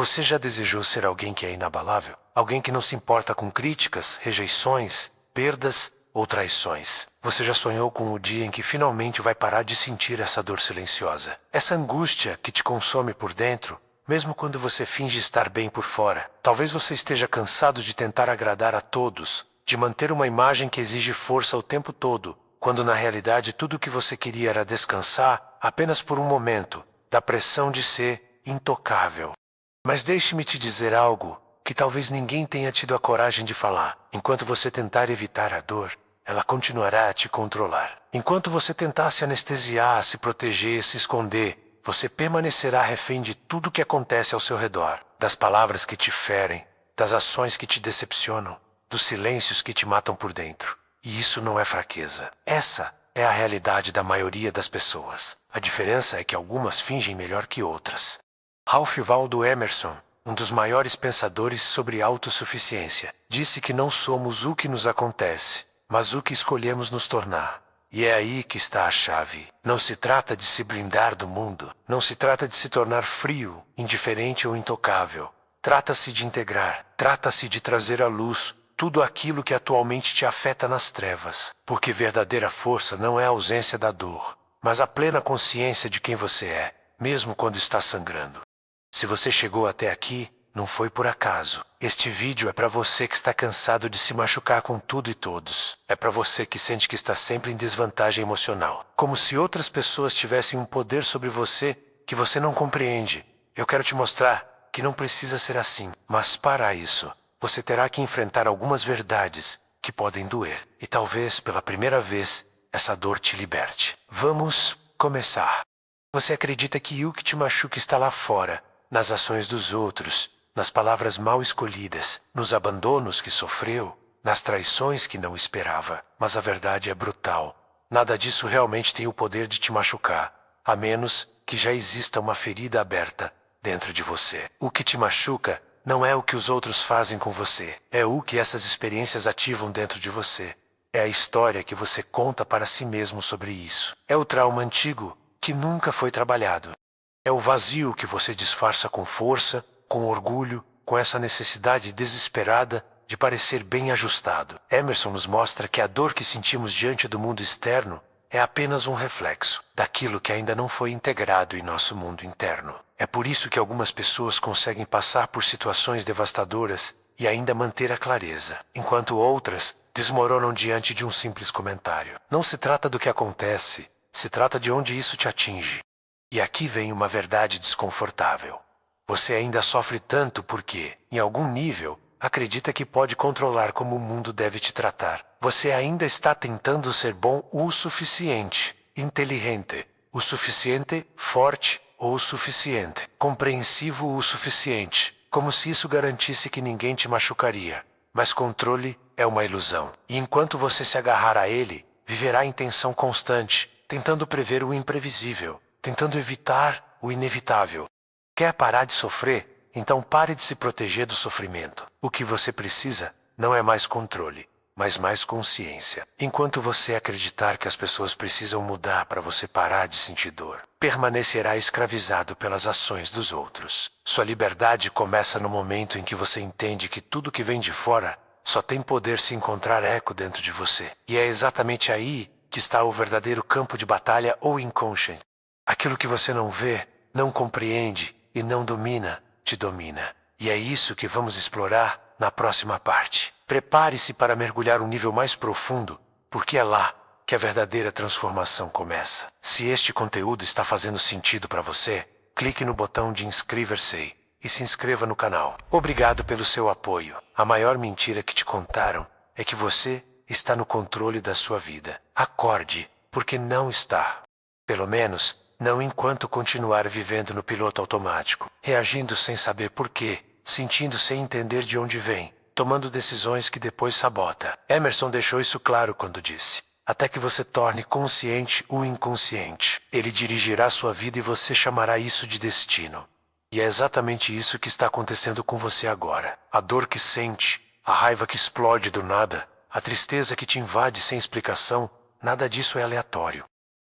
Você já desejou ser alguém que é inabalável? Alguém que não se importa com críticas, rejeições, perdas ou traições? Você já sonhou com o dia em que finalmente vai parar de sentir essa dor silenciosa? Essa angústia que te consome por dentro, mesmo quando você finge estar bem por fora. Talvez você esteja cansado de tentar agradar a todos, de manter uma imagem que exige força o tempo todo, quando na realidade tudo o que você queria era descansar, apenas por um momento, da pressão de ser intocável. Mas deixe-me te dizer algo que talvez ninguém tenha tido a coragem de falar. Enquanto você tentar evitar a dor, ela continuará a te controlar. Enquanto você tentar se anestesiar, se proteger, se esconder, você permanecerá refém de tudo que acontece ao seu redor, das palavras que te ferem, das ações que te decepcionam, dos silêncios que te matam por dentro. E isso não é fraqueza. Essa é a realidade da maioria das pessoas. A diferença é que algumas fingem melhor que outras. Ralph Waldo Emerson, um dos maiores pensadores sobre autossuficiência, disse que não somos o que nos acontece, mas o que escolhemos nos tornar. E é aí que está a chave. Não se trata de se blindar do mundo. Não se trata de se tornar frio, indiferente ou intocável. Trata-se de integrar. Trata-se de trazer à luz tudo aquilo que atualmente te afeta nas trevas. Porque verdadeira força não é a ausência da dor, mas a plena consciência de quem você é, mesmo quando está sangrando. Se você chegou até aqui, não foi por acaso. Este vídeo é para você que está cansado de se machucar com tudo e todos. É para você que sente que está sempre em desvantagem emocional. Como se outras pessoas tivessem um poder sobre você que você não compreende. Eu quero te mostrar que não precisa ser assim. Mas para isso, você terá que enfrentar algumas verdades que podem doer. E talvez, pela primeira vez, essa dor te liberte. Vamos começar. Você acredita que o que te machuca está lá fora, nas ações dos outros, nas palavras mal escolhidas, nos abandonos que sofreu, nas traições que não esperava. Mas a verdade é brutal. Nada disso realmente tem o poder de te machucar, a menos que já exista uma ferida aberta dentro de você. O que te machuca não é o que os outros fazem com você, é o que essas experiências ativam dentro de você. É a história que você conta para si mesmo sobre isso. É o trauma antigo que nunca foi trabalhado. É o vazio que você disfarça com força, com orgulho, com essa necessidade desesperada de parecer bem ajustado. Emerson nos mostra que a dor que sentimos diante do mundo externo é apenas um reflexo daquilo que ainda não foi integrado em nosso mundo interno. É por isso que algumas pessoas conseguem passar por situações devastadoras e ainda manter a clareza, enquanto outras desmoronam diante de um simples comentário. Não se trata do que acontece, se trata de onde isso te atinge. E aqui vem uma verdade desconfortável. Você ainda sofre tanto porque, em algum nível, acredita que pode controlar como o mundo deve te tratar. Você ainda está tentando ser bom o suficiente, inteligente, o suficiente, forte ou o suficiente, compreensivo o suficiente, como se isso garantisse que ninguém te machucaria. Mas controle é uma ilusão. E enquanto você se agarrar a ele, viverá em tensão constante, tentando prever o imprevisível, tentando evitar o inevitável. Quer parar de sofrer? Então pare de se proteger do sofrimento. O que você precisa não é mais controle, mas mais consciência. Enquanto você acreditar que as pessoas precisam mudar para você parar de sentir dor, permanecerá escravizado pelas ações dos outros. Sua liberdade começa no momento em que você entende que tudo que vem de fora só tem poder se encontrar eco dentro de você. E é exatamente aí que está o verdadeiro campo de batalha ou inconsciente. Aquilo que você não vê, não compreende e não domina, te domina. E é isso que vamos explorar na próxima parte. Prepare-se para mergulhar um nível mais profundo, porque é lá que a verdadeira transformação começa. Se este conteúdo está fazendo sentido para você, clique no botão de inscrever-se e se inscreva no canal. Obrigado pelo seu apoio. A maior mentira que te contaram é que você está no controle da sua vida. Acorde, porque não está. Pelo menos, não enquanto continuar vivendo no piloto automático, reagindo sem saber porquê, sentindo sem entender de onde vem, tomando decisões que depois sabota. Emerson deixou isso claro quando disse: até que você torne consciente o inconsciente. Ele dirigirá sua vida e você chamará isso de destino. E é exatamente isso que está acontecendo com você agora. A dor que sente, a raiva que explode do nada, a tristeza que te invade sem explicação, nada disso é aleatório.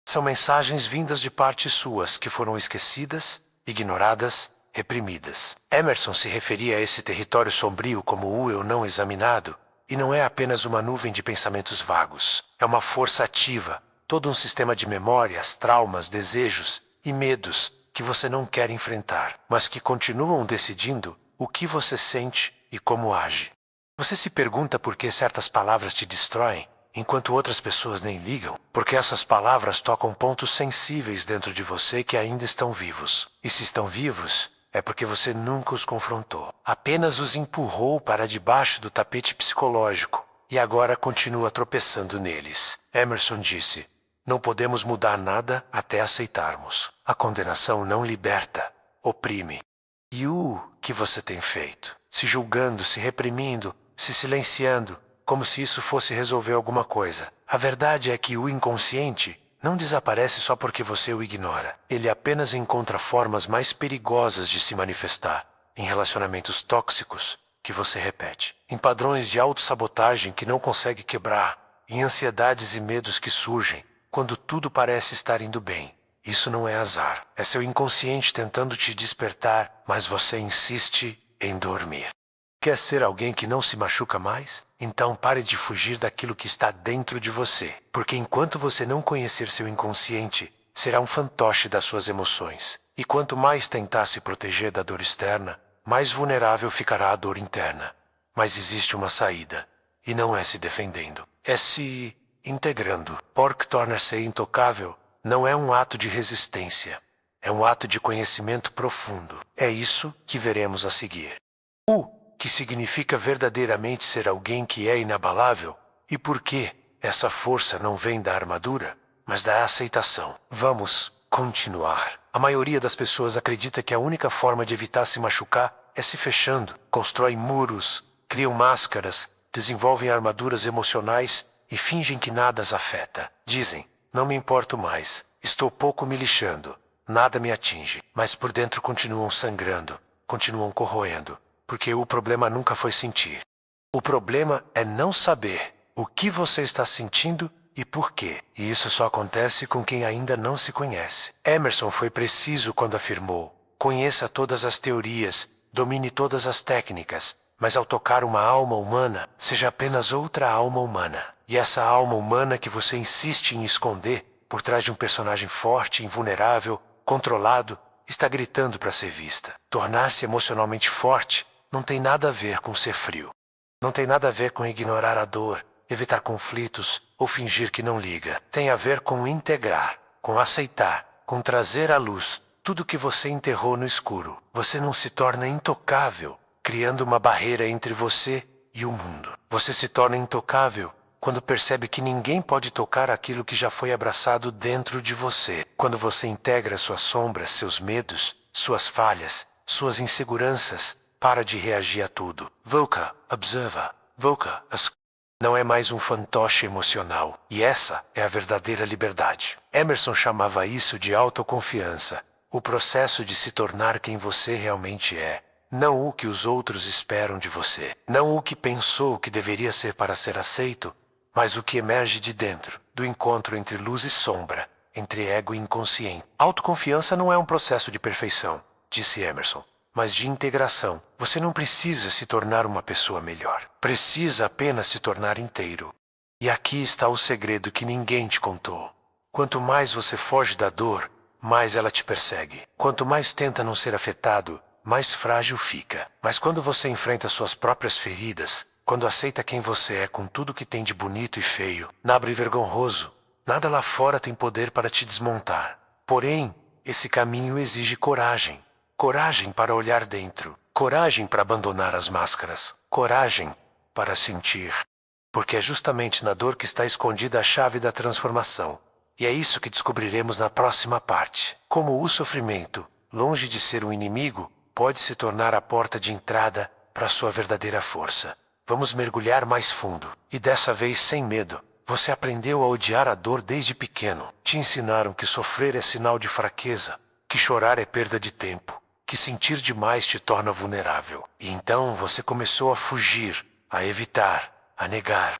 São mensagens vindas de partes suas que foram esquecidas, ignoradas, reprimidas. Emerson se referia a esse território sombrio como o eu não examinado, e não é apenas uma nuvem de pensamentos vagos. É uma força ativa, todo um sistema de memórias, traumas, desejos e medos que você não quer enfrentar, mas que continuam decidindo o que você sente e como age. Você se pergunta por que certas palavras te destroem, enquanto outras pessoas nem ligam, porque essas palavras tocam pontos sensíveis dentro de você que ainda estão vivos. E se estão vivos, é porque você nunca os confrontou. Apenas os empurrou para debaixo do tapete psicológico e agora continua tropeçando neles. Emerson disse: não podemos mudar nada até aceitarmos. A condenação não liberta, oprime. E o que você tem feito? Se julgando, se reprimindo, se silenciando, como se isso fosse resolver alguma coisa. A verdade é que o inconsciente não desaparece só porque você o ignora. Ele apenas encontra formas mais perigosas de se manifestar, em relacionamentos tóxicos que você repete, em padrões de autossabotagem que não consegue quebrar, em ansiedades e medos que surgem quando tudo parece estar indo bem. Isso não é azar. É seu inconsciente tentando te despertar, mas você insiste em dormir. Quer ser alguém que não se machuca mais? Então pare de fugir daquilo que está dentro de você. Porque enquanto você não conhecer seu inconsciente, será um fantoche das suas emoções. E quanto mais tentar se proteger da dor externa, mais vulnerável ficará a dor interna. Mas existe uma saída. E não é se defendendo. É se integrando. Porque tornar-se intocável não é um ato de resistência. É um ato de conhecimento profundo. É isso que veremos a seguir. Que significa verdadeiramente ser alguém que é inabalável, e por que essa força não vem da armadura, mas da aceitação. Vamos continuar. A maioria das pessoas acredita que a única forma de evitar se machucar é se fechando, constroem muros, criam máscaras, desenvolvem armaduras emocionais e fingem que nada as afeta. Dizem: não me importo mais, estou pouco me lixando, nada me atinge, mas por dentro continuam sangrando, continuam corroendo. Porque o problema nunca foi sentir. O problema é não saber o que você está sentindo e por quê. E isso só acontece com quem ainda não se conhece. Emerson foi preciso quando afirmou: conheça todas as teorias, domine todas as técnicas, mas ao tocar uma alma humana, seja apenas outra alma humana. E essa alma humana que você insiste em esconder, por trás de um personagem forte, invulnerável, controlado, está gritando para ser vista. Tornar-se emocionalmente forte não tem nada a ver com ser frio. Não tem nada a ver com ignorar a dor, evitar conflitos ou fingir que não liga. Tem a ver com integrar, com aceitar, com trazer à luz tudo que você enterrou no escuro. Você não se torna intocável, criando uma barreira entre você e o mundo. Você se torna intocável quando percebe que ninguém pode tocar aquilo que já foi abraçado dentro de você. Quando você integra suas sombras, seus medos, suas falhas, suas inseguranças, para de reagir a tudo. Voca, observa, voca, não é mais um fantoche emocional. E essa é a verdadeira liberdade. Emerson chamava isso de autoconfiança. O processo de se tornar quem você realmente é. Não o que os outros esperam de você. Não o que pensou que deveria ser para ser aceito, mas o que emerge de dentro, do encontro entre luz e sombra, entre ego e inconsciente. Autoconfiança não é um processo de perfeição, disse Emerson, mas de integração. Você não precisa se tornar uma pessoa melhor. Precisa apenas se tornar inteiro. E aqui está o segredo que ninguém te contou. Quanto mais você foge da dor, mais ela te persegue. Quanto mais tenta não ser afetado, mais frágil fica. Mas quando você enfrenta suas próprias feridas, quando aceita quem você é com tudo que tem de bonito e feio, nobre e vergonhoso, nada lá fora tem poder para te desmontar. Porém, esse caminho exige coragem. Coragem para olhar dentro. Coragem para abandonar as máscaras. Coragem para sentir. Porque é justamente na dor que está escondida a chave da transformação. E é isso que descobriremos na próxima parte. Como o sofrimento, longe de ser um inimigo, pode se tornar a porta de entrada para a sua verdadeira força. Vamos mergulhar mais fundo. E dessa vez sem medo. Você aprendeu a odiar a dor desde pequeno. Te ensinaram que sofrer é sinal de fraqueza, que chorar é perda de tempo, que sentir demais te torna vulnerável. E então você começou a fugir, a evitar, a negar.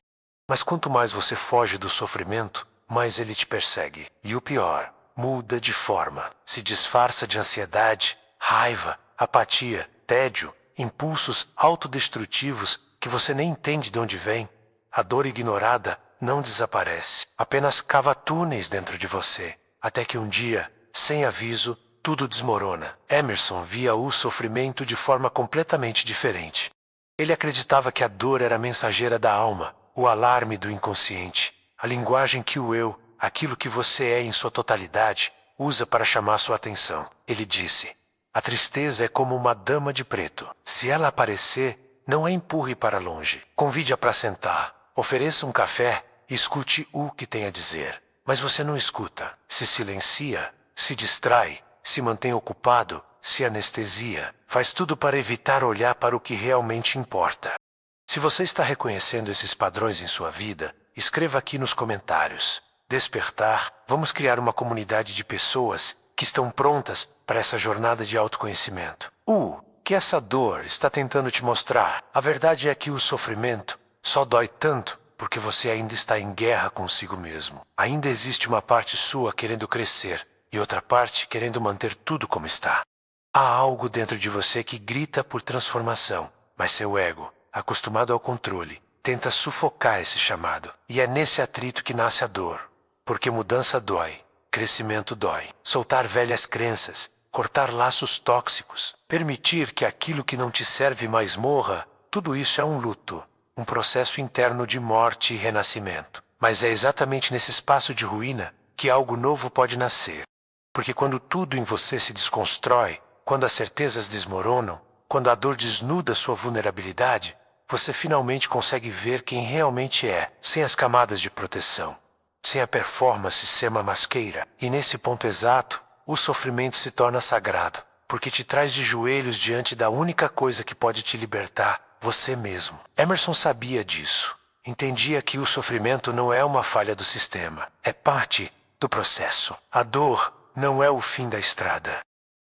Mas quanto mais você foge do sofrimento, mais ele te persegue. E o pior, muda de forma, se disfarça de ansiedade, raiva, apatia, tédio, impulsos autodestrutivos que você nem entende de onde vêm. A dor ignorada não desaparece, apenas cava túneis dentro de você, até que um dia, sem aviso, tudo desmorona. Emerson via o sofrimento de forma completamente diferente. Ele acreditava que a dor era a mensageira da alma, o alarme do inconsciente, a linguagem que o eu, aquilo que você é em sua totalidade, usa para chamar sua atenção. Ele disse: a tristeza é como uma dama de preto. Se ela aparecer, não a empurre para longe. Convide-a para sentar, ofereça um café e escute o que tem a dizer. Mas você não escuta, se silencia, se distrai, se mantém ocupado, se anestesia, faz tudo para evitar olhar para o que realmente importa. Se você está reconhecendo esses padrões em sua vida, escreva aqui nos comentários. Despertar, vamos criar uma comunidade de pessoas que estão prontas para essa jornada de autoconhecimento. O que essa dor está tentando te mostrar? A verdade é que o sofrimento só dói tanto porque você ainda está em guerra consigo mesmo. Ainda existe uma parte sua querendo crescer e outra parte querendo manter tudo como está. Há algo dentro de você que grita por transformação, mas seu ego, acostumado ao controle, tenta sufocar esse chamado. E é nesse atrito que nasce a dor. Porque mudança dói, crescimento dói. Soltar velhas crenças, cortar laços tóxicos, permitir que aquilo que não te serve mais morra, tudo isso é um luto, um processo interno de morte e renascimento. Mas é exatamente nesse espaço de ruína que algo novo pode nascer. Porque quando tudo em você se desconstrói, quando as certezas desmoronam, quando a dor desnuda sua vulnerabilidade, você finalmente consegue ver quem realmente é, sem as camadas de proteção, sem a performance sema-masqueira. E nesse ponto exato, o sofrimento se torna sagrado, porque te traz de joelhos diante da única coisa que pode te libertar, você mesmo. Emerson sabia disso. Entendia que o sofrimento não é uma falha do sistema, é parte do processo. A dor não é o fim da estrada.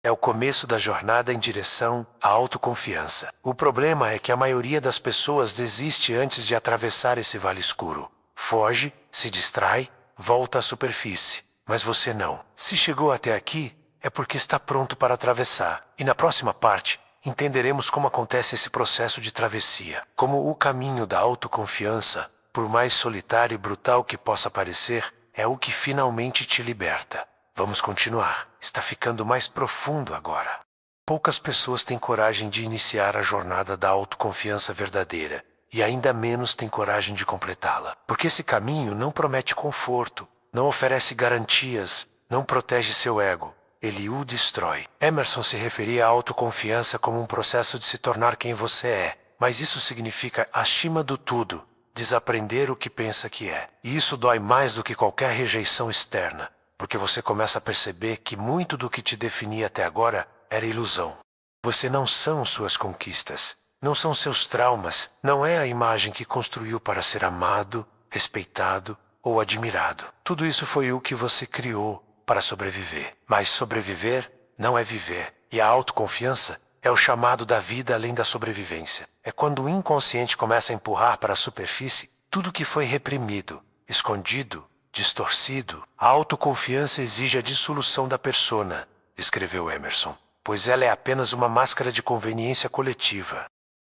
É o começo da jornada em direção à autoconfiança. O problema é que a maioria das pessoas desiste antes de atravessar esse vale escuro. Foge, se distrai, volta à superfície. Mas você não. Se chegou até aqui, é porque está pronto para atravessar. E na próxima parte, entenderemos como acontece esse processo de travessia. Como o caminho da autoconfiança, por mais solitário e brutal que possa parecer, é o que finalmente te liberta. Vamos continuar. Está ficando mais profundo agora. Poucas pessoas têm coragem de iniciar a jornada da autoconfiança verdadeira, e ainda menos têm coragem de completá-la. Porque esse caminho não promete conforto, não oferece garantias, não protege seu ego. Ele o destrói. Emerson se referia à autoconfiança como um processo de se tornar quem você é, mas isso significa, acima do tudo, desaprender o que pensa que é. E isso dói mais do que qualquer rejeição externa. Porque você começa a perceber que muito do que te definia até agora era ilusão. Você não são suas conquistas, não são seus traumas, não é a imagem que construiu para ser amado, respeitado ou admirado. Tudo isso foi o que você criou para sobreviver. Mas sobreviver não é viver. E a autoconfiança é o chamado da vida além da sobrevivência. É quando o inconsciente começa a empurrar para a superfície tudo que foi reprimido, escondido, distorcido. A autoconfiança exige a dissolução da persona, escreveu Emerson, pois ela é apenas uma máscara de conveniência coletiva.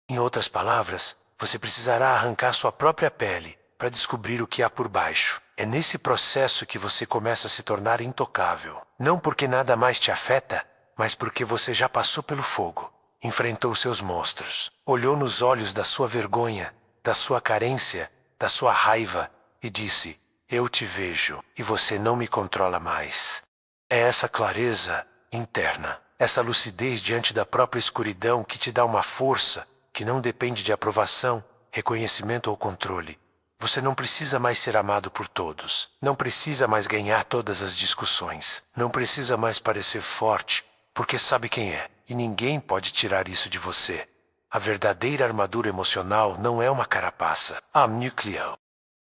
Em outras palavras, você precisará arrancar sua própria pele para descobrir o que há por baixo. É nesse processo que você começa a se tornar intocável. Não porque nada mais te afeta, mas porque você já passou pelo fogo, enfrentou seus monstros, olhou nos olhos da sua vergonha, da sua carência, da sua raiva e disse: eu te vejo e você não me controla mais. É essa clareza interna, essa lucidez diante da própria escuridão que te dá uma força que não depende de aprovação, reconhecimento ou controle. Você não precisa mais ser amado por todos. Não precisa mais ganhar todas as discussões. Não precisa mais parecer forte, porque sabe quem é. E ninguém pode tirar isso de você. A verdadeira armadura emocional não é uma carapaça. A núcleo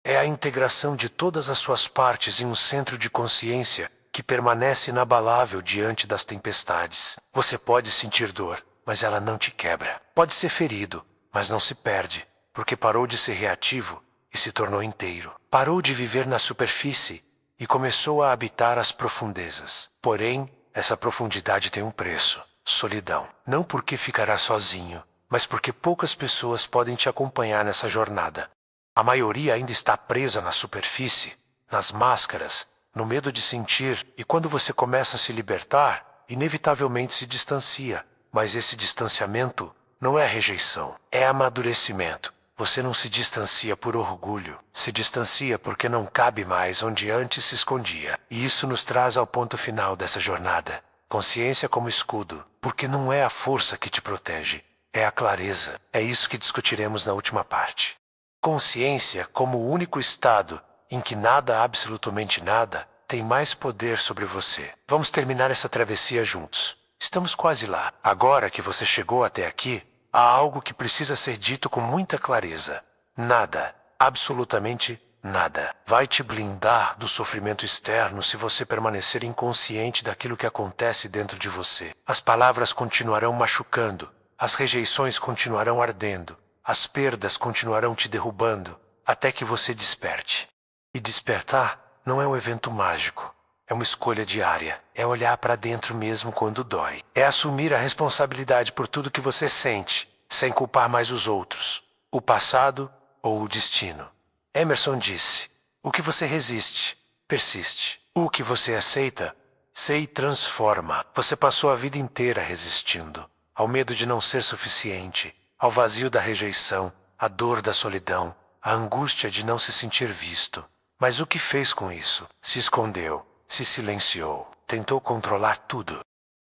é a integração de todas as suas partes em um centro de consciência que permanece inabalável diante das tempestades. Você pode sentir dor, mas ela não te quebra. Pode ser ferido, mas não se perde, porque parou de ser reativo e se tornou inteiro. Parou de viver na superfície e começou a habitar as profundezas. Porém, essa profundidade tem um preço. solidão. Não porque ficará sozinho, mas porque poucas pessoas podem te acompanhar nessa jornada. A maioria ainda está presa na superfície, nas máscaras, no medo de sentir, e quando você começa a se libertar, inevitavelmente se distancia. Mas esse distanciamento não é rejeição, é amadurecimento. Você não se distancia por orgulho, se distancia porque não cabe mais onde antes se escondia. E isso nos traz ao ponto final dessa jornada. Consciência como escudo, porque não é a força que te protege, é a clareza. É isso que discutiremos na última parte. Consciência como o único estado em que nada, absolutamente nada, tem mais poder sobre você. Vamos terminar essa travessia juntos. Estamos quase lá. Agora que você chegou até aqui, há algo que precisa ser dito com muita clareza. Nada, absolutamente nada, vai te blindar do sofrimento externo se você permanecer inconsciente daquilo que acontece dentro de você. As palavras continuarão machucando, as rejeições continuarão ardendo, as perdas continuarão te derrubando, até que você desperte. E despertar não é um evento mágico. É uma escolha diária. É olhar para dentro mesmo quando dói. É assumir a responsabilidade por tudo que você sente, sem culpar mais os outros, o passado ou o destino. Emerson disse: o que você resiste, persiste. O que você aceita, se transforma. Você passou a vida inteira resistindo, ao medo de não ser suficiente, ao vazio da rejeição, à dor da solidão, à angústia de não se sentir visto. Mas o que fez com isso? Se escondeu, se silenciou, tentou controlar tudo.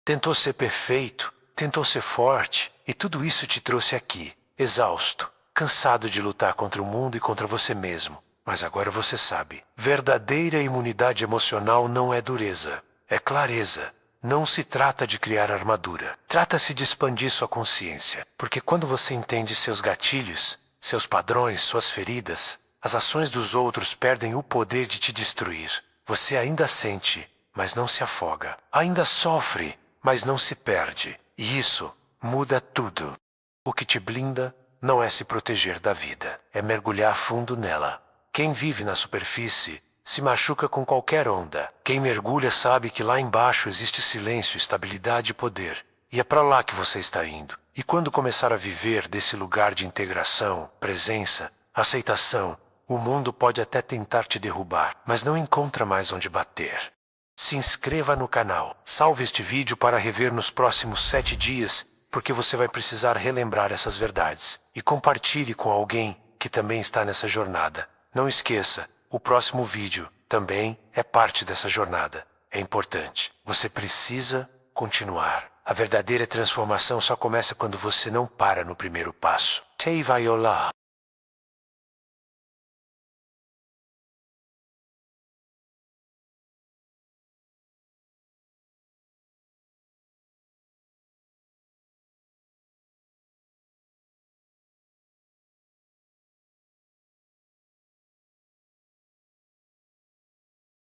Tentou ser perfeito, tentou ser forte, e tudo isso te trouxe aqui, exausto, cansado de lutar contra o mundo e contra você mesmo. Mas agora você sabe, verdadeira imunidade emocional não é dureza, é clareza. Não se trata de criar armadura, trata-se de expandir sua consciência, porque quando você entende seus gatilhos, seus padrões, suas feridas, as ações dos outros perdem o poder de te destruir. Você ainda sente, mas não se afoga. Ainda sofre, mas não se perde. E isso muda tudo. O que te blinda não é se proteger da vida, é mergulhar fundo nela. Quem vive na superfície se machuca com qualquer onda. Quem mergulha sabe que lá embaixo existe silêncio, estabilidade e poder. E é para lá que você está indo. E quando começar a viver desse lugar de integração, presença, aceitação, o mundo pode até tentar te derrubar, mas não encontra mais onde bater. Se inscreva no canal, salve este vídeo para rever nos próximos 7 dias, porque você vai precisar relembrar essas verdades. E compartilhe com alguém que também está nessa jornada. Não esqueça, o próximo vídeo também é parte dessa jornada. É importante. Você precisa continuar. A verdadeira transformação só começa quando você não para no primeiro passo. Tei vai olá.